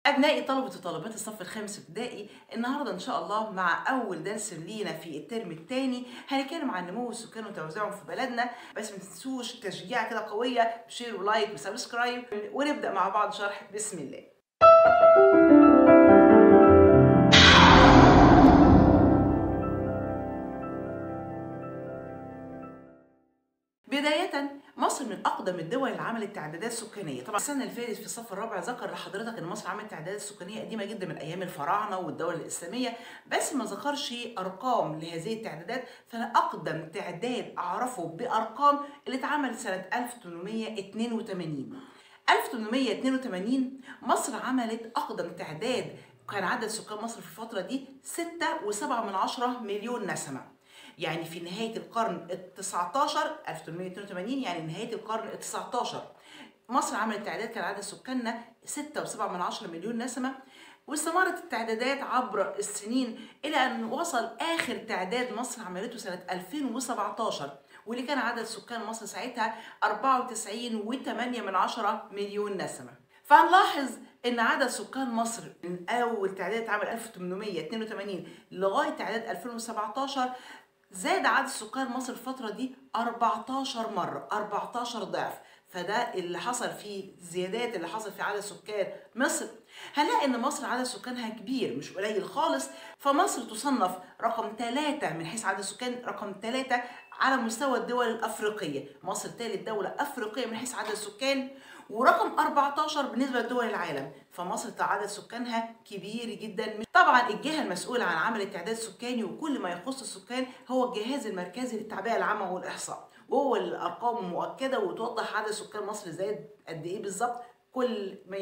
أبنائي طلبة وطالبات الصف الخامس ابتدائي، النهارده إن شاء الله مع أول درس لينا في الترم الثاني هنتكلم عن نمو السكان وتوزيعهم في بلدنا. بس ما تنسوش تشجيع كده قوية بشير ولايك وسبسكرايب، ونبدأ مع بعض شرح. بسم الله. بداية، مصر من أقدم الدول اللي عملت تعدادات سكانية. طبعا السنة اللي فاتت في الصف الرابع ذكر لحضرتك إن مصر عملت تعدادات سكانية قديمة جدا من أيام الفراعنة والدول الإسلامية، بس ما ذكرش أرقام لهذه التعدادات. فأنا أقدم تعداد أعرفه بأرقام اللي اتعمل سنة 1882. 1882 مصر عملت أقدم تعداد، كان عدد سكان مصر في الفترة دي 6.7 مليون نسمة. يعني في نهاية القرن ال19 1882، يعني نهاية القرن ال19 مصر عملت تعداد كان عدد سكاننا 6.7 مليون نسمة. واستمرت التعدادات عبر السنين إلى أن وصل آخر تعداد مصر عملته سنة 2017، واللي كان عدد سكان مصر ساعتها 94.8 مليون نسمة. فهنلاحظ ان عدد سكان مصر من اول تعداد اتعمل 1882 لغايه تعداد 2017 زاد عدد سكان مصر الفترة دي 14 مرة، 14 ضعف. فده اللي حصل فيه، زيادات اللي حصل في عدد سكان مصر. هنلاقي ان مصر عدد سكانها كبير مش قليل خالص، فمصر تصنف رقم 3 من حيث عدد السكان، رقم 3 على مستوى الدول الأفريقية. مصر ثالث دولة أفريقية من حيث عدد السكان، ورقم 14 بالنسبة لدول العالم. فمصر عدد سكانها كبير جدا. طبعا الجهة المسؤولة عن عمل التعداد السكاني وكل ما يخص السكان هو الجهاز المركزي للتعبئة العامة والإحصاء، وهو الأرقام مؤكدة وتوضح عدد سكان مصر زاد قد إيه بالظبط كل ما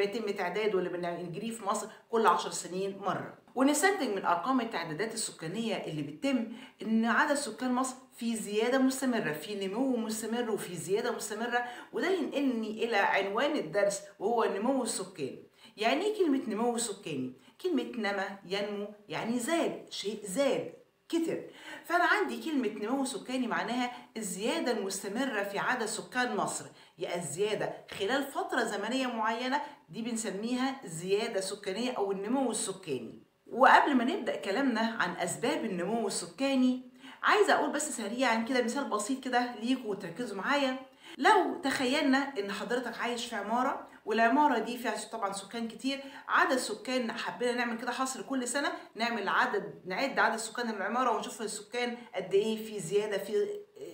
يتم تعداده اللي بنجريه في مصر كل 10 سنين مرة. ونستنتج من أرقام التعدادات السكانية اللي بتتم إن عدد سكان مصر في زيادة مستمرة، في نمو مستمر وفي زيادة مستمرة. وده ينقلني إلى عنوان الدرس وهو النمو السكاني. يعني إيه كلمة نمو سكاني؟ كلمة نما ينمو، يعني زاد، شيء زاد كتر. فأنا عندي كلمة نمو سكاني معناها الزيادة المستمرة في عدد سكان مصر، يعني الزيادة خلال فترة زمنية معينة، دي بنسميها زيادة سكانية أو النمو السكاني. وقبل ما نبدأ كلامنا عن أسباب النمو السكاني، عايزة أقول بس سريعا كده مثال بسيط كده ليكوا وتركزوا معايا. لو تخيلنا إن حضرتك عايش في عمارة، والعمارة دي فيها طبعا سكان كتير، عدد سكان حبينا نعمل كده حصر كل سنة، نعمل نعد عدد سكان العمارة ونشوف السكان قد إيه، في زيادة في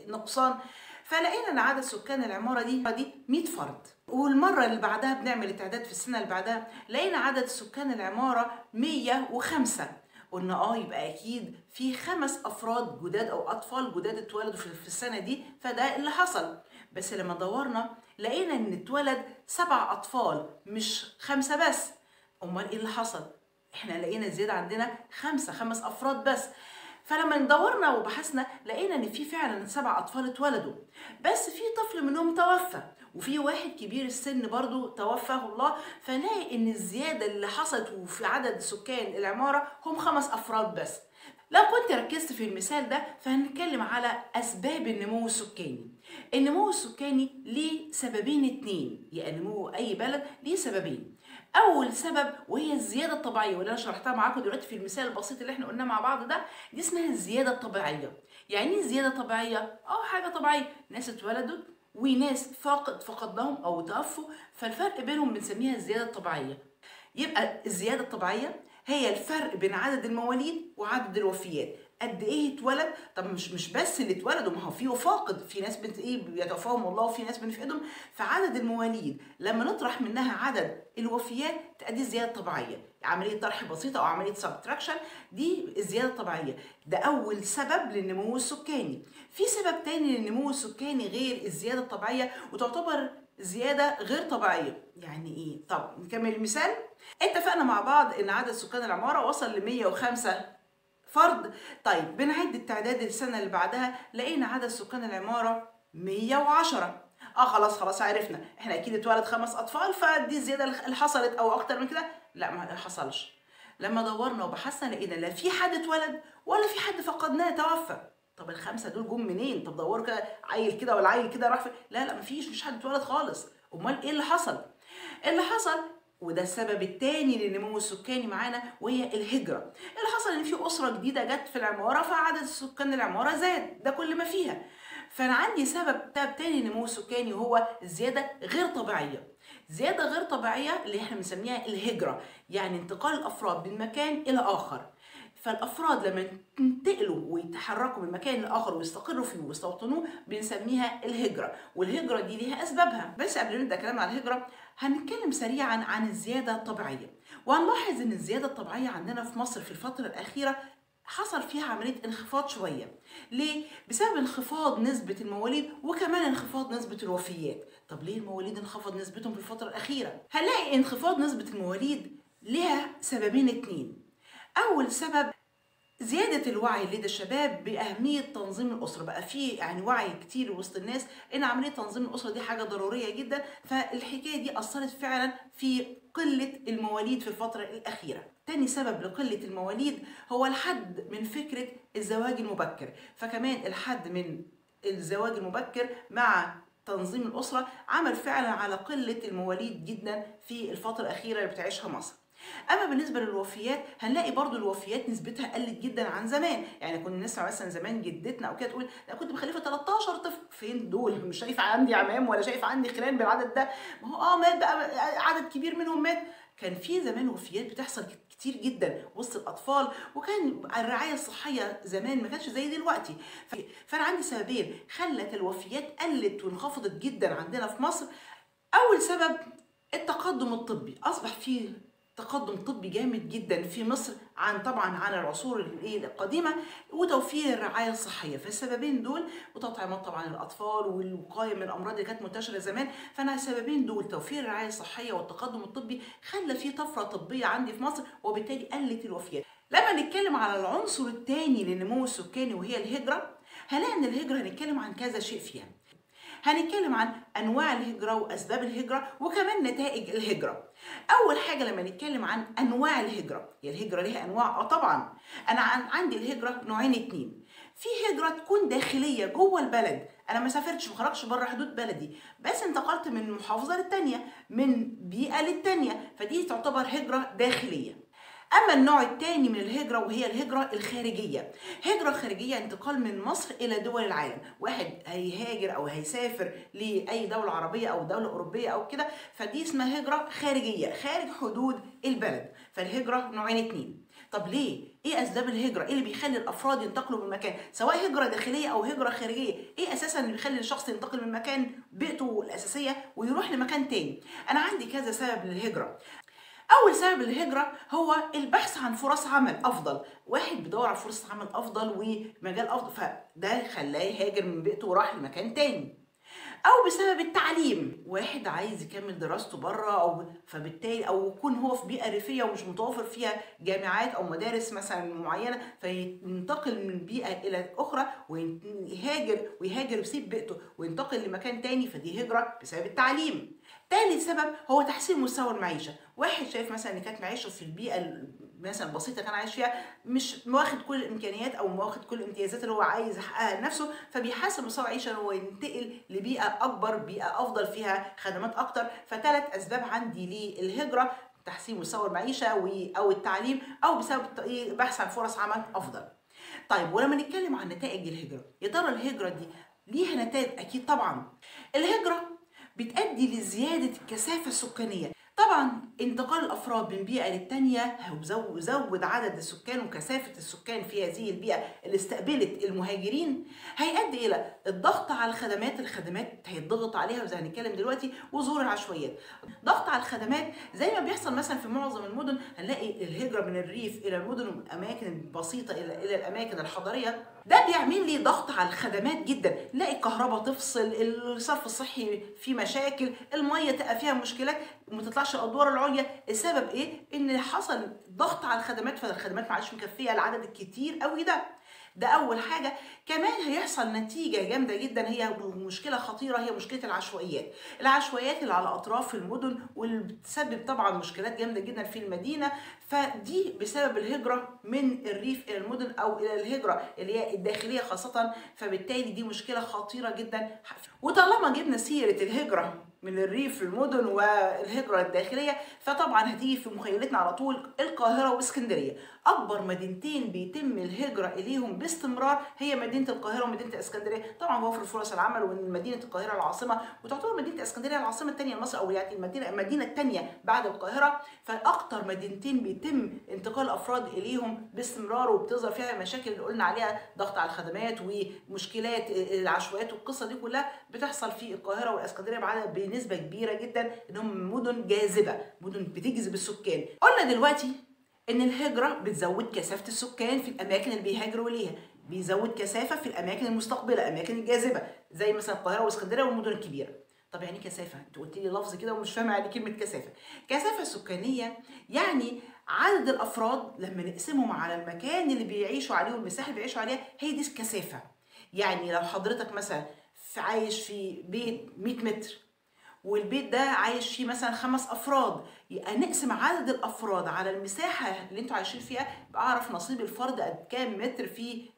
نقصان. فلقينا ان عدد سكان العماره دي 100 فرد. والمره اللي بعدها بنعمل التعداد في السنه اللي بعدها لقينا عدد سكان العماره 105. قلنا يبقى اكيد في 5 افراد جداد او اطفال جداد اتولدوا في السنه دي، فده اللي حصل. بس لما دورنا لقينا ان اتولد 7 اطفال مش 5 بس. امال ايه اللي حصل؟ احنا لقينا زياده عندنا 5 افراد بس. فلما دورنا وبحثنا لقينا ان في فعلا 7 اطفال اتولدوا، بس في طفل منهم توفى، وفي واحد كبير السن برضو توفاه الله. فنلاقي ان الزياده اللي حصلت في عدد سكان العماره هم 5 افراد بس. لو كنت ركزت في المثال ده فهنتكلم على اسباب النمو السكاني. النمو السكاني ليه سببين 2، يعني نمو اي بلد ليه سببين. اول سبب وهي الزياده الطبيعيه، واللي انا شرحتها معاكم دلوقتي في المثال البسيط اللي احنا قلناه مع بعض ده، دي اسمها الزياده الطبيعيه. يعني ايه الزياده الطبيعيه؟ حاجه طبيعيه، ناس اتولدوا وناس فقدناهم او توفوا، فالفرق بينهم بنسميها الزياده الطبيعيه. يبقى الزياده الطبيعيه هي الفرق بين عدد المواليد وعدد الوفيات. قد ايه اتولد؟ طب مش بس اللي اتولدوا، ما هو في فاقد، في ناس بيتوفاهم الله وفي ناس بنفقدهم. فعدد المواليد لما نطرح منها عدد الوفيات تأدي الزياده الطبيعيه، عمليه طرح بسيطه او عمليه سبتراكشن، دي الزياده الطبيعيه. ده اول سبب للنمو السكاني. في سبب تاني للنمو السكاني غير الزياده الطبيعيه وتعتبر زياده غير طبيعيه. يعني ايه؟ طب نكمل المثال. اتفقنا مع بعض ان عدد سكان العماره وصل ل 105 فرد. طيب بنعد التعداد السنه اللي بعدها لقينا عدد سكان العماره 110. خلاص عرفنا احنا اكيد اتولد 5 اطفال، فدي الزياده اللي حصلت او اكتر من كده. لا، ما حصلش. لما دورنا وبحثنا لقينا لا في حد اتولد ولا في حد فقدناه توفى. طب ال5 دول جم منين؟ طب دوروا كده، عيل كده ولا عيل كده راح فين؟ لا مفيش حد اتولد خالص. امال ايه اللي حصل؟ اللي حصل وده السبب الثاني للنمو السكاني معانا، وهي الهجرة. اللي حصل ان في أسرة جديدة جت في العمارة فعدد سكان العمارة زاد، ده كل ما فيها. فأنا عندي سبب تاني للنمو السكاني، وهو زيادة غير طبيعية. زيادة غير طبيعية اللي احنا بنسميها الهجرة، يعني انتقال الأفراد من مكان إلى آخر. فالافراد لما ينتقلوا ويتحركوا من مكان لاخر ويستقروا فيه ويستوطنوه بنسميها الهجره، والهجره دي ليها اسبابها. بس قبل ما نبدا كلام عن الهجره هنتكلم سريعا عن الزياده الطبيعيه. وهنلاحظ ان الزياده الطبيعيه عندنا في مصر في الفتره الاخيره حصل فيها عمليه انخفاض شويه. ليه؟ بسبب انخفاض نسبه المواليد وكمان انخفاض نسبه الوفيات. طب ليه المواليد انخفض نسبتهم في الفتره الاخيره؟ هنلاقي انخفاض نسبه المواليد ليها سببين اتنين. أول سبب زيادة الوعي لدى الشباب بأهمية تنظيم الأسرة. بقى فيه يعني وعي كتير وسط الناس إن عملية تنظيم الأسرة دي حاجة ضرورية جدا، فالحكاية دي أثرت فعلا في قلة المواليد في الفترة الأخيرة. تاني سبب لقلة المواليد هو الحد من فكرة الزواج المبكر. فكمان الحد من الزواج المبكر مع تنظيم الأسرة عمل فعلا على قلة المواليد جدا في الفترة الأخيرة اللي بتعيشها مصر. اما بالنسبه للوفيات هنلاقي برضو الوفيات نسبتها قلت جدا عن زمان. يعني كنا نسمع مثلا زمان جدتنا او كده تقول انا كنت مخلفه 13 طفل. فين دول؟ مش شايفه عندي عمام ولا شايفه عندي خلان بالعدد ده. ما هو مات بقى عدد كبير منهم مات. كان في زمان وفيات بتحصل كتير جدا وسط الاطفال، وكان الرعايه الصحيه زمان ما كانتش زي دلوقتي. فانا عندي سببين خلت الوفيات قلت وانخفضت جدا عندنا في مصر. اول سبب التقدم الطبي. اصبح فيه تقدم طبي جامد جدا في مصر طبعا عن العصور القديمه، وتوفير الرعايه الصحيه. فالسببين دول وتطعيمات طبعا الاطفال والوقايه من الامراض اللي كانت منتشره زمان. فانا السببين دول توفير الرعايه الصحيه والتقدم الطبي خلى في طفره طبيه عندي في مصر، وبالتالي قلت الوفيات. لما نتكلم على العنصر الثاني للنمو السكاني وهي الهجره، هنلاقي ان الهجره هنتكلم عن كذا شيء فيها. هنتكلم عن انواع الهجره واسباب الهجره وكمان نتائج الهجره. اول حاجه لما نتكلم عن انواع الهجره، هي الهجره ليها انواع. طبعا انا عندي الهجره نوعين اتنين. في هجره تكون داخليه جوه البلد، انا ما سافرتش ما خرجتش بره حدود بلدي، بس انتقلت من محافظه للتانيه، من بيئه للتانيه، فدي تعتبر هجره داخليه. أما النوع الثاني من الهجرة وهي الهجرة الخارجية. هجرة خارجية انتقال من مصر إلى دول العالم. واحد هيهاجر أو هيسافر لأي دولة عربية أو دولة أوروبية أو كده، فدي اسمها هجرة خارجية خارج حدود البلد. فالهجرة نوعين اتنين. طب ليه؟ ايه اسباب الهجره؟ ايه اللي بيخلي الافراد ينتقلوا من مكان، سواء هجره داخليه او هجره خارجيه؟ ايه اساسا اللي بيخلي الشخص ينتقل من مكان بيئته الاساسيه ويروح لمكان تاني؟ انا عندي كذا سبب للهجره. أول سبب للهجرة هو البحث عن فرص عمل أفضل. واحد بيدور على فرصة عمل أفضل ومجال أفضل، فده خلاه يهاجر من بيئته وراح لمكان تاني. أو بسبب التعليم، واحد عايز يكمل دراسته بره، أو فبالتالي أو يكون هو في بيئة ريفية ومش متوفر فيها جامعات أو مدارس مثلا معينة، فينتقل من بيئة إلى أخرى ويهاجر ويسيب بيئته وينتقل لمكان تاني، فدي هجرة بسبب التعليم. تالت سبب هو تحسين مستوى المعيشة. واحد شايف مثلا ان كانت معيشته في البيئة مثلا البسيطة كان عايش فيها مش واخد كل الامكانيات او واخد كل الامتيازات اللي هو عايز يحققها لنفسه، فبيحسن مستوى العيشة هو ينتقل لبيئة اكبر، بيئة افضل فيها خدمات اكتر. فثلاث اسباب عندي للهجرة: تحسين مستوى المعيشة او التعليم، او بسبب بحث عن فرص عمل افضل. طيب ولما نتكلم عن نتائج الهجرة، يا ترى الهجرة دي ليها نتائج؟ اكيد طبعا. الهجرة بتؤدي لزيادة الكثافة السكانية. طبعا انتقال الافراد من بيئه للتانيه وزود عدد السكان وكثافه السكان في هذه البيئه اللي استقبلت المهاجرين هيؤدي الى الضغط على الخدمات هيتضغط عليها، وزي هنتكلم دلوقتي، وظهور العشوائيات. ضغط على الخدمات زي ما بيحصل مثلا في معظم المدن. هنلاقي الهجره من الريف الى المدن والاماكن البسيطه الى الاماكن الحضريه، ده بيعمل لي ضغط على الخدمات جدا. نلاقي الكهرباء تفصل، الصرف الصحي فيه مشاكل، الميه تبقى فيها مشكلات وما تطلعش الادوار العليا. السبب ايه؟ ان حصل ضغط على الخدمات، فالخدمات ما عادش مكفيه العدد الكتير قوي ده اول حاجه. كمان هيحصل نتيجه جامده جدا، هي مشكله خطيره، هي مشكله العشوائيات اللي على اطراف المدن، واللي بتسبب طبعا مشكلات جامده جدا في المدينه. فدي بسبب الهجره من الريف الى المدن، او الى الهجره اللي هي الداخليه خاصه. فبالتالي دي مشكله خطيره جدا. وطالما جبنا سيره الهجره من الريف للمدن والهجرة الداخلية، فطبعا هتيجي في مخيلتنا على طول القاهرة واسكندرية. أكبر مدينتين بيتم الهجرة إليهم باستمرار هي مدينة القاهرة ومدينة الاسكندرية، طبعا بوفر فرص العمل، وإن مدينة القاهرة العاصمة، وتعتبر مدينة الاسكندرية العاصمة الثانية لمصر، أو يعني المدينة الثانية بعد القاهرة. فأكتر مدينتين بيتم انتقال الأفراد إليهم باستمرار، وبتظهر فيها المشاكل اللي قلنا عليها، ضغط على الخدمات ومشكلات العشوائيات والقصة دي كلها بتحصل في القاهرة والاسكندرية بعدد بنسبة كبيرة جدا، إنهم مدن جاذبة، مدن بتجذب السكان. قلنا دلوقتي ان الهجره بتزود كثافه السكان في الاماكن اللي بيهاجروا ليها، بيزود كثافه في الاماكن المستقبله، الاماكن الجاذبه زي مثلا القاهره والاسكندريه والمدن الكبيره. طب يعني كثافه؟ انت قلت لي لفظ كده ومش فاهمه يعني كلمه كثافه. كثافه سكانيه يعني عدد الافراد لما نقسمهم على المكان اللي بيعيشوا عليه والمساحه اللي بيعيشوا عليها، هي دي الكثافه. يعني لو حضرتك مثلا عايش في بيت 100 متر، والبيت ده عايش فيه مثلا 5 افراد، يبقى نقسم عدد الافراد على المساحه اللي انتوا عايشين فيها، يبقى اعرف نصيب الفرد قد كام متر في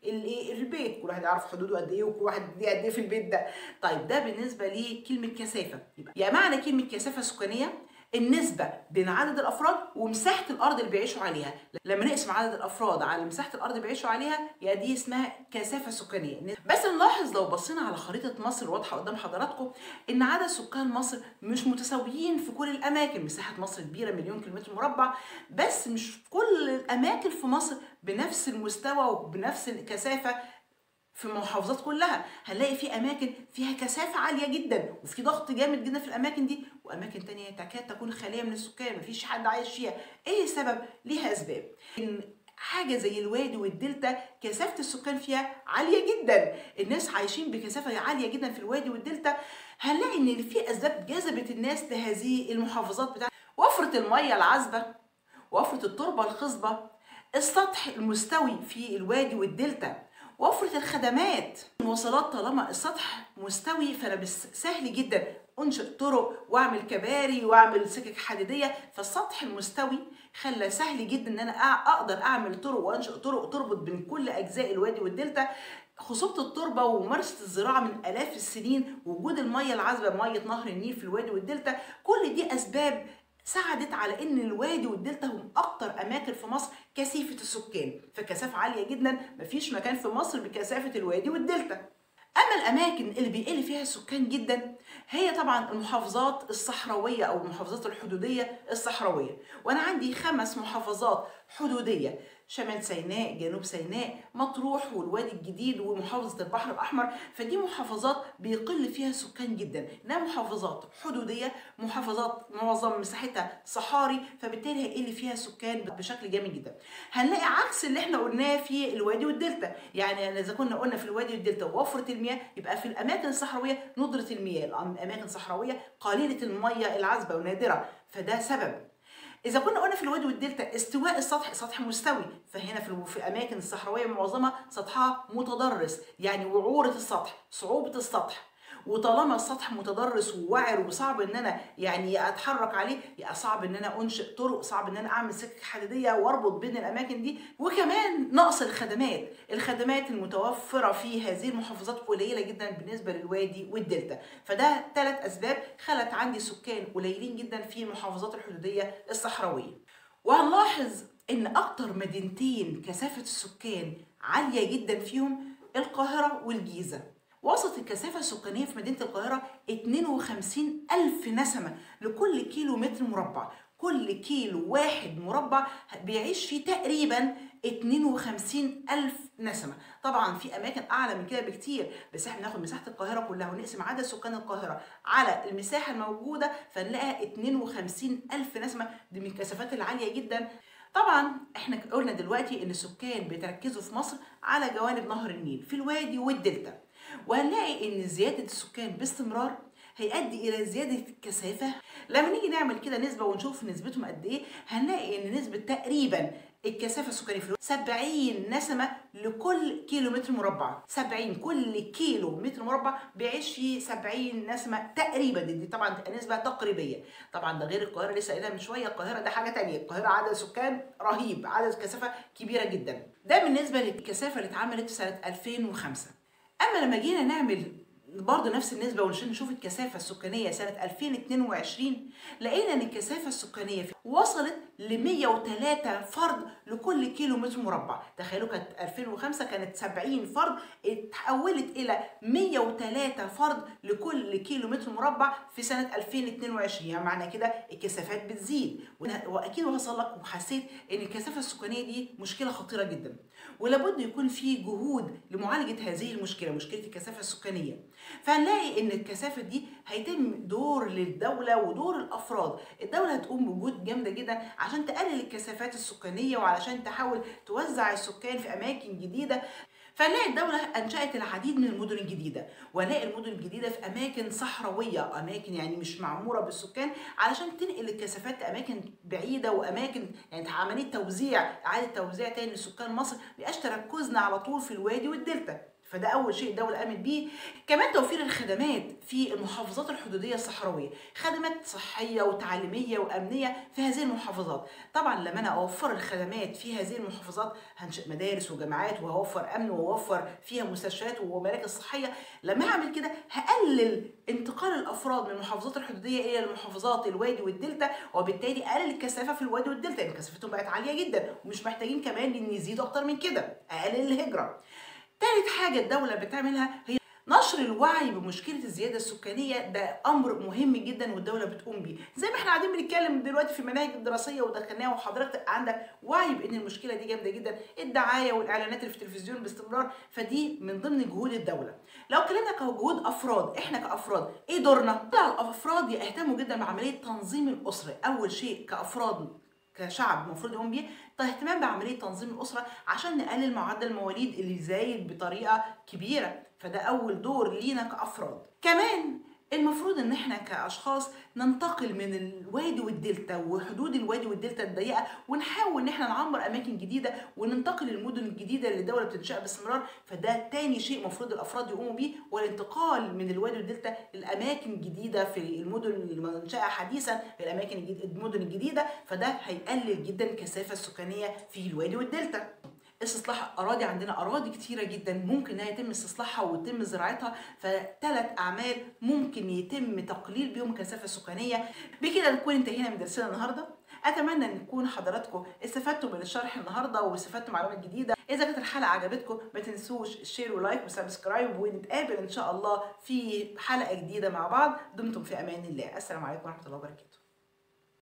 البيت، كل واحد يعرف حدوده قد ايه، وكل واحد ليه قد ايه في البيت ده. طيب ده بالنسبه لكلمه كثافه. يبقى يعني معنى كلمه كثافه سكانيه النسبة بين عدد الأفراد ومساحة الأرض اللي بيعيشوا عليها. لما نقسم عدد الأفراد على مساحة الأرض اللي بيعيشوا عليها، يبقى دي اسمها كثافة سكانية. بس نلاحظ لو بصينا على خريطة مصر واضحة قدام حضراتكم، إن عدد سكان مصر مش متساويين في كل الأماكن. مساحة مصر كبيرة، 1,000,000 كيلومتر مربع، بس مش كل الأماكن في مصر بنفس المستوى وبنفس الكثافة. في المحافظات كلها هنلاقي في اماكن فيها كثافه عاليه جدا وفي ضغط جامد جدا في الاماكن دي، واماكن تانية تكاد تكون خاليه من السكان، مفيش حد عايش فيها. ايه السبب؟ ليها اسباب. ان حاجه زي الوادي والدلتا كثافه السكان فيها عاليه جدا، الناس عايشين بكثافه عاليه جدا في الوادي والدلتا. هنلاقي ان في اسباب جذبت الناس لهذه المحافظات بتاعت وفره الميه العذبه، وفره التربه الخصبه، السطح المستوي في الوادي والدلتا، وفرة الخدمات. المواصلات طالما السطح مستوي، فانا سهل جدا انشئ طرق واعمل كباري واعمل سكك حديديه. فالسطح المستوي خلى سهل جدا ان انا اقدر اعمل طرق وانشئ طرق تربط بين كل اجزاء الوادي والدلتا. خصوبة التربة وممارسة الزراعة من آلاف السنين، وجود المية العذبة، مية نهر النيل في الوادي والدلتا، كل دي أسباب ساعدت على ان الوادي والدلتا هم اكتر اماكن في مصر كثافه السكان، فكثافه عاليه جدا، مفيش مكان في مصر بكثافه الوادي والدلتا. اما الاماكن اللي بيقل فيها السكان جدا هي طبعا المحافظات الصحراويه او المحافظات الحدوديه الصحراويه، وانا عندي 5 محافظات حدوديه: شمال سيناء، جنوب سيناء، مطروح، والوادي الجديد، ومحافظه البحر الاحمر. فدي محافظات بيقل فيها السكان جدا، انها محافظات حدوديه، محافظات معظم مساحتها صحاري، فبالتالي هيقل فيها السكان بشكل جامد جدا. هنلاقي عكس اللي احنا قلناه في الوادي والدلتا. يعني اذا كنا قلنا في الوادي والدلتا وفره المياه، يبقى في الاماكن الصحراويه ندره المياه، الاماكن الصحراويه قليله المياه العذبه ونادره، فده سبب. إذا كنا قلنا في الوادي والدلتا استواء السطح، سطح مستوي، فهنا في الأماكن الصحراوية معظمها سطحها متضرس، يعني وعورة السطح، صعوبة السطح. وطالما السطح متضرس ووعر وصعب ان انا يعني اتحرك عليه، يبقى صعب ان انا انشئ طرق، صعب ان انا اعمل سكك حديديه واربط بين الاماكن دي. وكمان نقص الخدمات المتوفره في هذه المحافظات قليله جدا بالنسبه للوادي والدلتا. فده 3 اسباب خلت عندي سكان قليلين جدا في المحافظات الحدوديه الصحراويه. وهنلاحظ ان اكتر مدينتين كثافه السكان عاليه جدا فيهم القاهره والجيزه. وصلت الكثافة السكانية في مدينة القاهرة 52,000 نسمة لكل كيلو متر مربع. كل كيلو واحد مربع بيعيش فيه تقريبا 52,000 نسمة. طبعا في أماكن أعلى من كده بكتير، بس احنا بناخد مساحة القاهرة كلها ونقسم عدد سكان القاهرة على المساحة الموجودة، فنلاقي 52,000 نسمة. دي من الكثافات العالية جدا. طبعا احنا قلنا دلوقتي ان السكان بيتركزوا في مصر على جوانب نهر النيل في الوادي والدلتا، وهنلاقي ان زياده السكان باستمرار هيؤدي الى زياده الكثافه. لما نيجي نعمل كده نسبه ونشوف نسبتهم قد ايه، هنلاقي ان نسبه تقريبا الكثافه السكانيه في 70 نسمه لكل كيلو متر مربع. 70، كل كيلو متر مربع بيعيش فيه 70 نسمه تقريبا. دي طبعا تبقى نسبه تقريبيه، طبعا ده غير القاهره لسه قايلها من شويه. القاهره ده حاجه ثانيه، القاهره عدد سكان رهيب، عدد كثافه كبيره جدا. ده بالنسبه للكثافه اللي اتعملت في سنه 2005. اما لما جينا نعمل برضه نفس النسبة وعشان نشوف الكثافة السكانية سنة 2022 لقينا إن الكثافة السكانية وصلت ل 103 فرد لكل كيلو متر مربع. تخيلوا كانت 2005 كانت 70 فرد، اتحولت إلى 103 فرد لكل كيلو متر مربع في سنة 2022. يعني معنى كده الكثافات بتزيد، وأكيد وصل لك وحسيت إن الكثافة السكانية دي مشكلة خطيرة جدا، ولابد يكون في جهود لمعالجة هذه المشكلة، مشكلة الكثافة السكانية. فهنلاقي ان الكثافه دي هيتم دور للدوله ودور الافراد. الدوله هتقوم بجهود جامده جدا عشان تقلل الكثافات السكانيه وعلشان تحاول توزع السكان في اماكن جديده. فنلاقي الدولة أنشأت العديد من المدن الجديدة، ونلاقي المدن الجديدة في أماكن صحراوية، أماكن يعني مش معمورة بالسكان، علشان تنقل الكثافات لأماكن بعيدة وأماكن يعني عملية توزيع، إعادة توزيع تاني لسكان مصر، مبقاش تركزنا على طول في الوادي والدلتا. فده اول شيء الدوله قامت بيه. كمان توفير الخدمات في المحافظات الحدوديه الصحراويه، خدمات صحيه وتعليميه وامنيه في هذه المحافظات. طبعا لما انا اوفر الخدمات في هذه المحافظات هنشئ مدارس وجامعات وهوفر امن وهوفر فيها مستشفيات ومراكز صحيه. لما هعمل كده هقلل انتقال الافراد من المحافظات الحدوديه الى المحافظات الوادي والدلتا، وبالتالي اقلل الكثافه في الوادي والدلتا لان كثافتهم بقت عاليه جدا ومش محتاجين كمان ان يزيدوا اكتر من كده، اقلل الهجره. تالت حاجة الدولة بتعملها هي نشر الوعي بمشكلة الزيادة السكانية. ده أمر مهم جدا والدولة بتقوم بيه، زي ما احنا قاعدين بنتكلم دلوقتي في المناهج الدراسية ودخلناها، وحضرتك عندك وعي بأن المشكلة دي جامدة جدا، الدعاية والإعلانات اللي في التلفزيون باستمرار، فدي من ضمن جهود الدولة. لو اتكلمنا كجهود أفراد، احنا كأفراد إيه دورنا؟ الأفراد يهتموا جدا بعملية تنظيم الأسرة. أول شيء كأفراد كشعب المفروض يقوم بيه اهتمام بعمليه تنظيم الاسره عشان نقلل معدل المواليد اللي زايد بطريقه كبيره، فده اول دور لينا كافراد. كمان المفروض ان احنا كاشخاص ننتقل من الوادي والدلتا وحدود الوادي والدلتا الضيقه، ونحاول ان احنا نعمر اماكن جديده وننتقل للمدن الجديده اللي الدوله بتنشأها باستمرار. فده تاني شيء المفروض الافراد يقوموا بيه، والانتقال من الوادي والدلتا لاماكن جديده في المدن المنشأة حديثا في المدن الجديده، فده هيقلل جدا الكثافه السكانيه في الوادي والدلتا. استصلاح اراضي، عندنا اراضي كتيره جدا ممكن انها يتم استصلاحها ويتم زراعتها، فثلاث اعمال ممكن يتم تقليل بيهم الكثافه السكانيه. بكده نكون انتهينا من درسنا النهارده. اتمنى ان تكون حضراتكم استفدتوا من الشرح النهارده واستفدتوا معلومات جديده. اذا كانت الحلقه عجبتكم ما تنسوش الشير ولايك وسبسكرايب، ونتقابل ان شاء الله في حلقه جديده مع بعض. دمتم في امان الله. السلام عليكم ورحمه الله وبركاته.